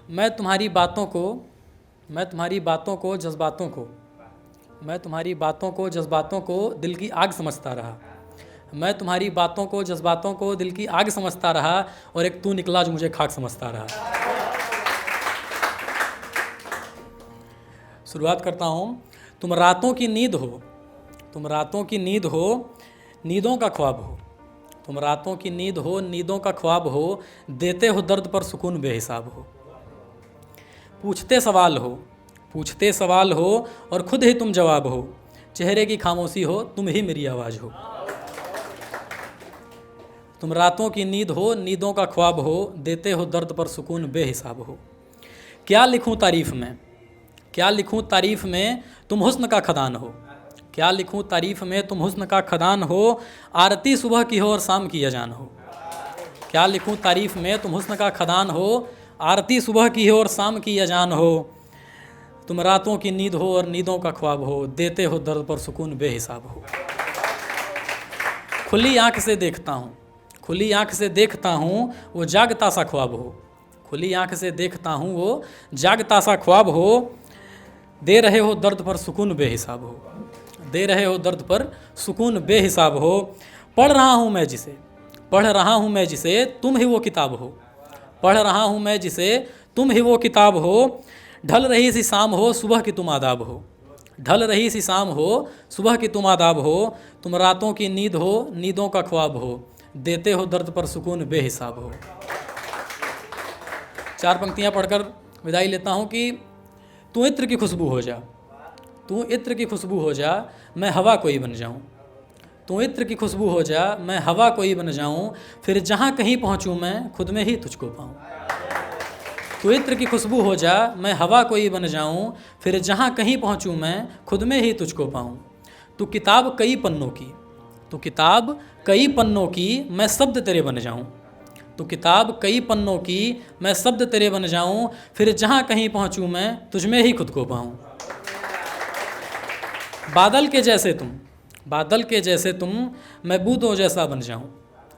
मैं तुम्हारी बातों को जज्बातों को दिल की आग समझता रहा। मैं तुम्हारी बातों को जज्बातों को दिल की आग समझता रहा, और एक तू निकला जो मुझे खाक समझता रहा। शुरुआत करता हूँ। तुम रातों की नींद हो, नींदों का ख्वाब हो। तुम रातों की नींद हो, नींदों का ख्वाब हो, देते हो दर्द पर सुकून बेहिसाब हो। पूछते सवाल हो और खुद ही तुम जवाब हो। चेहरे की खामोशी हो, तुम ही मेरी आवाज़ हो। तुम रातों की नींद हो, नींदों का ख्वाब हो, देते हो दर्द पर सुकून बेहिसाब हो। क्या लिखूं तारीफ़ में तुम हुस्न का खदान हो। क्या लिखूं तारीफ़ में तुम हुस्न का खदान हो, आरती सुबह की हो और शाम की अजान हो। क्या लिखूं तारीफ़ में तुम हुस्न का खदान हो, आरती सुबह की हो और शाम की अजान हो। तुम रातों की नींद हो और नींदों का ख्वाब हो, देते हो दर्द पर सुकून बेहिसाब हो। खुली आँख से देखता हूँ वो जागता सा ख्वाब हो। खुली आँख से देखता हूँ वो जागता सा ख्वाब हो। दे रहे हो दर्द पर सुकून बेहिसाब हो। दे रहे हो दर्द पर सुकून बेहिसाब हो। पढ़ रहा हूँ मैं जिसे तुम ही वो किताब हो। पढ़ रहा हूँ मैं जिसे तुम ही वो किताब हो। ढल रही सी शाम हो, सुबह की तुम आदाब हो। ढल रही सी शाम हो, सुबह की तुम आदाब हो। तुम रातों की नींद हो, नींदों का ख्वाब हो, देते हो दर्द पर सुकून बेहिसाब हो। 4 पंक्तियाँ पढ़कर विदाई लेता हूँ कि तू इत्र की खुशबू हो जा, मैं हवा कोई बन जाऊँ। तू इत्र की खुशबू हो जा, मैं हवा कोई बन जाऊँ, फिर जहाँ कहीं पहुँचूँ मैं खुद में ही तुझको पाऊँ। तू इत्र की खुशबू हो जा, मैं हवा कोई बन जाऊँ, फिर जहाँ कहीं पहुँचूँ मैं खुद में ही तुझको पाऊँ। तू किताब कई पन्नों की मैं शब्द तेरे बन जाऊँ। तू किताब कई पन्नों की मैं शब्द तेरे बन जाऊँ, फिर जहाँ कहीं पहुँचूँ मैं तुझ में ही खुद को पाऊँ। बादल के जैसे तुम मैं बूंदों जैसा बन जाऊँ।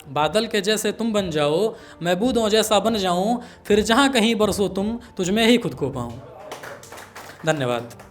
बादल के जैसे तुम बन जाओ, मैं बूंदों जैसा बन जाऊँ, फिर जहाँ कहीं बरसो तुम तुझ में ही खुद को पाऊँ। धन्यवाद।